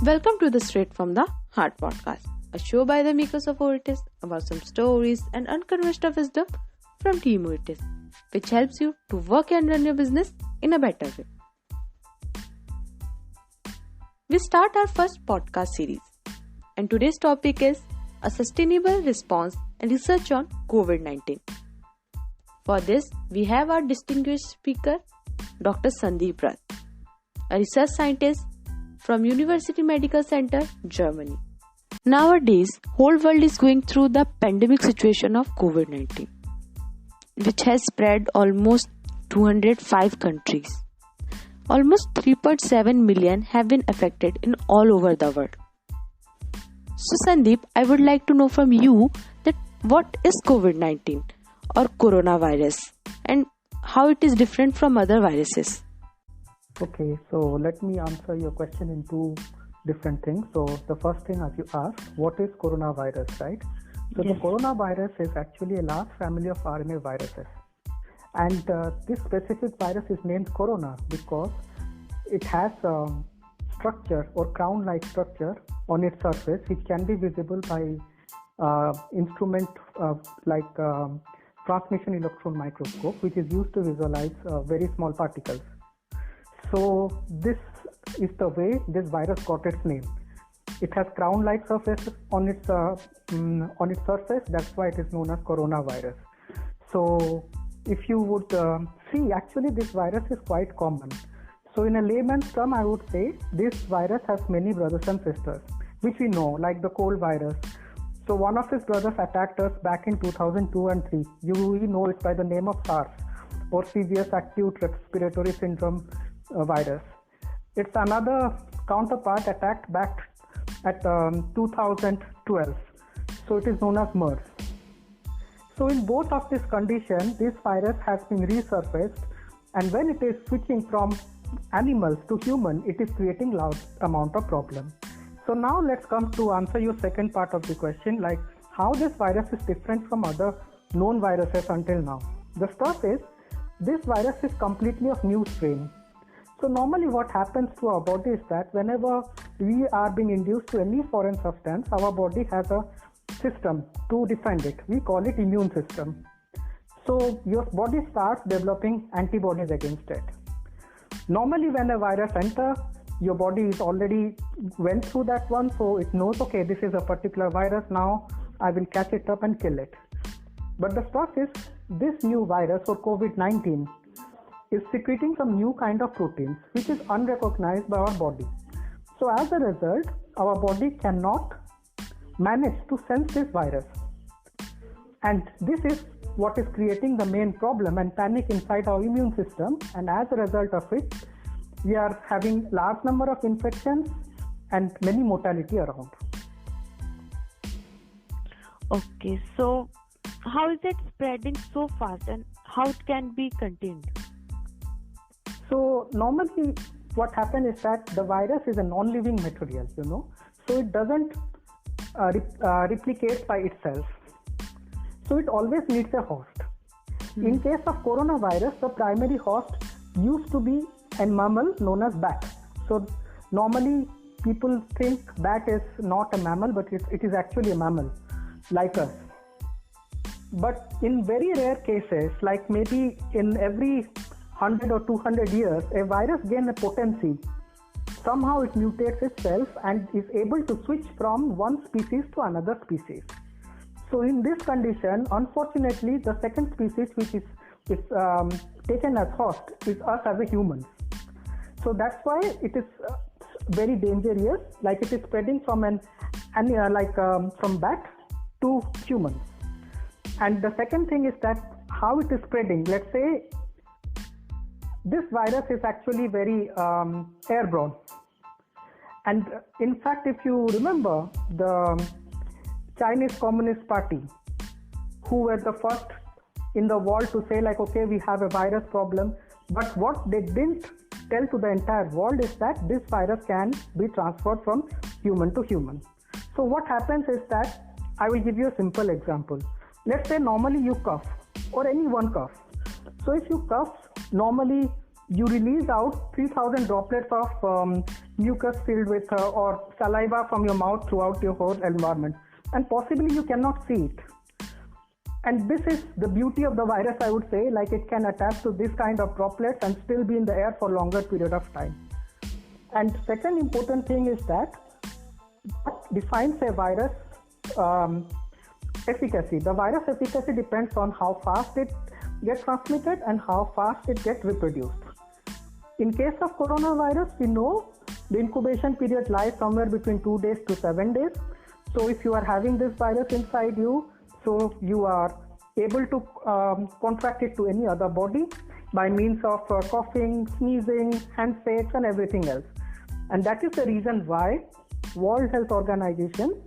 Welcome to the Straight from the Heart podcast, a show by the makers of Otis about some stories and unconventional wisdom from Team Otis, which helps you to work and run your business in a better way. We start our first podcast series, and today's topic is a sustainable response and research on COVID-19. For this, we have our distinguished speaker, Dr. Sandeep Rath, a research scientist from University Medical Center, Germany. Nowadays, whole world is going through the pandemic situation of COVID-19, which has spread almost 205 countries. Almost 3.7 million have been affected in all over the world. So Sandeep, I would like to know from you that what is COVID-19 or coronavirus and how it is different from other viruses. Okay, so let me answer your question in two different things. So the first thing, as you asked, what is coronavirus, right? So Yes. The coronavirus is actually a large family of RNA viruses. And this specific virus is named corona because it has a structure or crown-like structure on its surface which can be visible by instrument like transmission electron microscope, which is used to visualize very small particles. So this is the way this virus got its name. It has crown-like surface on its surface. That's why it is known as coronavirus. So if you would see, actually this virus is quite common. So in a layman's term, I would say this virus has many brothers and sisters, which we know, like the cold virus. So one of his brothers attacked us back in 2002 and 3. We know it by the name of SARS, or Severe Acute Respiratory Syndrome virus. Its another counterpart attacked back at 2012. So it is known as MERS. So in both of these conditions, this virus has been resurfaced, and when it is switching from animals to human, it is creating large amount of problem. So now let's come to answer your second part of the question, like how this virus is different from other known viruses until now. The stuff is, this virus is completely of new strain. So normally what happens to our body is that whenever we are being induced to any foreign substance, our body has a system to defend it. We call it immune system. So your body starts developing antibodies against it. Normally when a virus enters, your body is already went through that one, so it knows, okay, this is a particular virus, now I will catch it up and kill it. But the stuff is, this new virus or COVID-19 is secreting some new kind of proteins which is unrecognized by our body. So as a result, our body cannot manage to sense this virus. And this is what is creating the main problem and panic inside our immune system. And as a result of it, we are having large number of infections and many mortality around. Okay, so how is it spreading so fast and how it can be contained? So normally what happens is that the virus is a non-living material, so it doesn't replicate by itself. So it always needs a host. In case of coronavirus, the primary host used to be a mammal known as bat. So normally people think bat is not a mammal, but it is actually a mammal like us. But in very rare cases, like maybe in every 100 or 200 years, a virus gains a potency. Somehow it mutates itself and is able to switch from one species to another species. So in this condition, unfortunately, the second species which is taken as host is us as a human. So that's why it is very dangerous, like it is spreading from from bat to humans. And the second thing is that how it is spreading. Let's say this virus is actually very airborne. And in fact, if you remember, the Chinese Communist Party, who were the first in the world to say like, okay, we have a virus problem. But what they didn't tell to the entire world is that this virus can be transferred from human to human. So what happens is that, I will give you a simple example. Let's say normally you cough or anyone coughs. So if you cough, normally you release out 3000 droplets of mucus filled with or saliva from your mouth throughout your whole environment, and possibly you cannot see it. And this is the beauty of the virus, I would say, like it can attach to this kind of droplets and still be in the air for longer period of time. And second important thing is that what defines a virus efficacy. The virus efficacy depends on how fast it gets transmitted and how fast it gets reproduced. In case of coronavirus, we know the incubation period lies somewhere between 2 days to 7 days. So if you are having this virus inside you, so you are able to contract it to any other body by means of coughing, sneezing, handshakes and everything else. And that is the reason why World Health Organization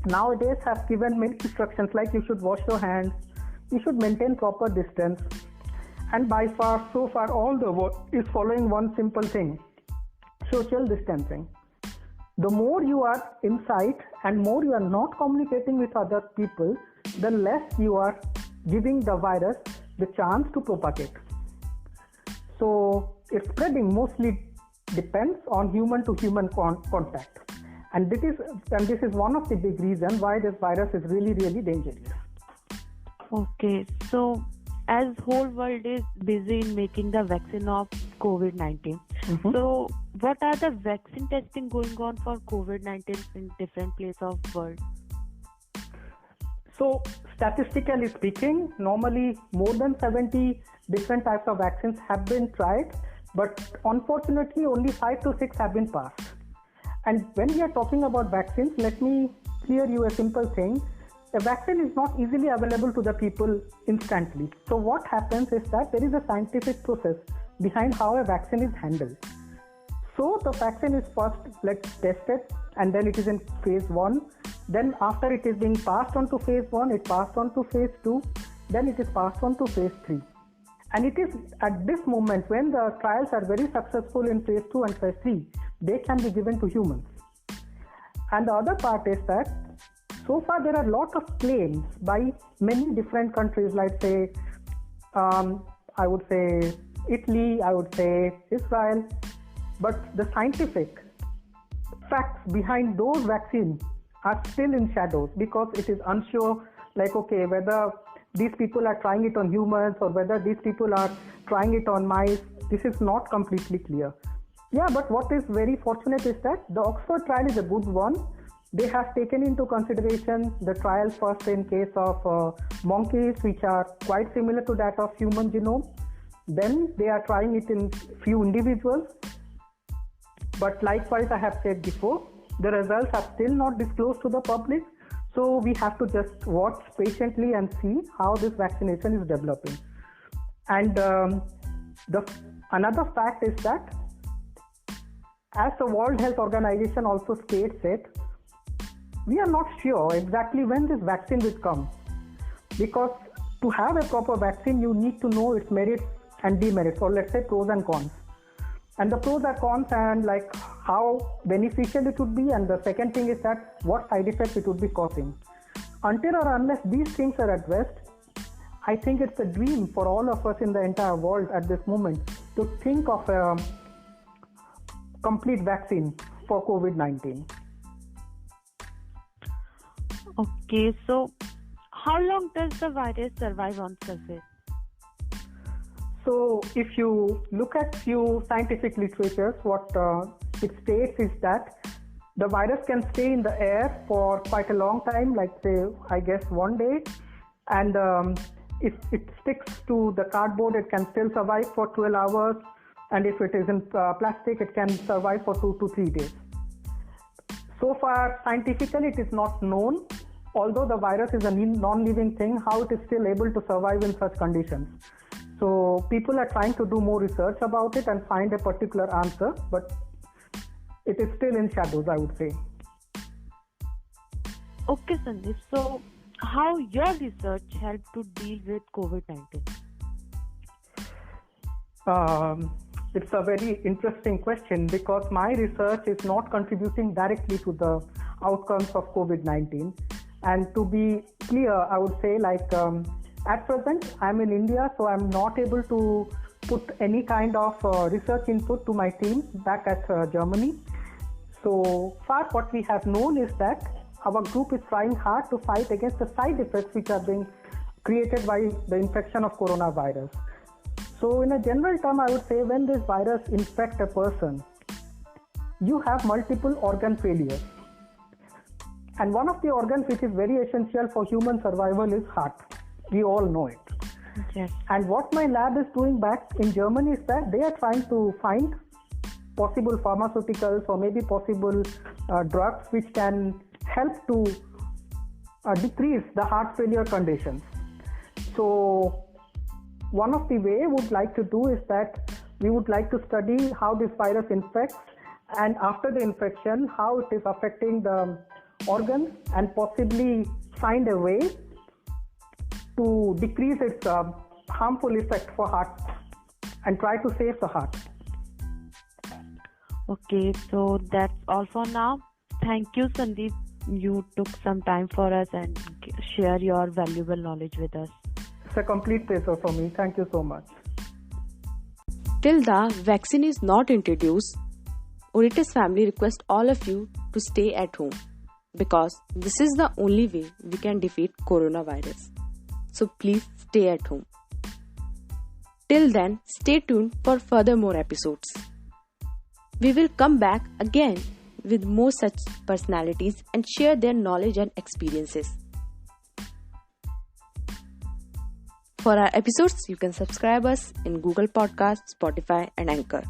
nowadays has given many instructions like you should wash your hands, you should maintain proper distance, and so far all the world is following one simple thing: social distancing. The more you are inside and more you are not communicating with other people, the less you are giving the virus the chance to propagate. So its spreading mostly depends on human to human contact, and this is one of the big reasons why this virus is really dangerous. Okay, so as whole world is busy in making the vaccine of COVID-19, so what are the vaccine testing going on for COVID-19 in different places of world? So statistically speaking, normally more than 70 different types of vaccines have been tried, but unfortunately only 5 to 6 have been passed. And when we are talking about vaccines, let me clear you a simple thing. A vaccine is not easily available to the people instantly. So what happens is that there is a scientific process behind how a vaccine is handled. So the vaccine is first tested, and then it is in phase 1. Then after it is being passed on to phase 1, it passed on to phase 2. Then it is passed on to phase 3. And it is at this moment when the trials are very successful in phase 2 and phase 3, they can be given to humans. And the other part is that so far there are a lot of claims by many different countries, like say, I would say Italy, I would say Israel, but the scientific facts behind those vaccines are still in shadows because it is unsure, like okay, whether these people are trying it on humans or whether these people are trying it on mice. This is not completely clear. Yeah, but what is very fortunate is that the Oxford trial is a good one. They have taken into consideration the trial first in case of monkeys, which are quite similar to that of human genome. Then they are trying it in few individuals. But likewise, I have said before, the results are still not disclosed to the public. So we have to just watch patiently and see how this vaccination is developing. And another fact is that, as the World Health Organization also states it, we are not sure exactly when this vaccine will come, because to have a proper vaccine you need to know its merits and demerits, or let's say pros and cons. And the pros and cons and like how beneficial it would be, and the second thing is that what side effects it would be causing. Until or unless these things are addressed, I think it's a dream for all of us in the entire world at this moment to think of a complete vaccine for COVID-19. Okay, so how long does the virus survive on surface? So if you look at few scientific literatures, what it states is that the virus can stay in the air for quite a long time, like say, I guess 1 day. And if it sticks to the cardboard, it can still survive for 12 hours. And if it is in plastic, it can survive for 2 to 3 days. So far, scientifically, it is not known, although the virus is a non-living thing, how it is still able to survive in such conditions. So people are trying to do more research about it and find a particular answer, but it is still in shadows, I would say. Okay, Sandeep. So how your research helped to deal with COVID-19? It's a very interesting question because my research is not contributing directly to the outcomes of COVID-19. And to be clear, I would say at present, I'm in India, so I'm not able to put any kind of research input to my team back at Germany. So far, what we have known is that our group is trying hard to fight against the side effects which are being created by the infection of coronavirus. So in a general term, I would say when this virus infects a person, you have multiple organ failures. And one of the organs which is very essential for human survival is heart. We all know it. Yes. And what my lab is doing back in Germany is that they are trying to find possible pharmaceuticals or maybe possible drugs which can help to decrease the heart failure conditions. So one of the way we would like to do is that we would like to study how this virus infects, and after the infection how it is affecting the organs, and possibly find a way to decrease its harmful effect for heart and try to save the heart. Okay, so that's all for now. Thank you, Sandeep. You took some time for us and share your valuable knowledge with us. It's a complete pleasure for me. Thank you so much. Till the vaccine is not introduced, Oritas family requests all of you to stay at home, because this is the only way we can defeat coronavirus. So please stay at home. Till then, stay tuned for further more episodes. We will come back again with more such personalities and share their knowledge and experiences. For our episodes, you can subscribe us in Google Podcasts, Spotify and Anchor.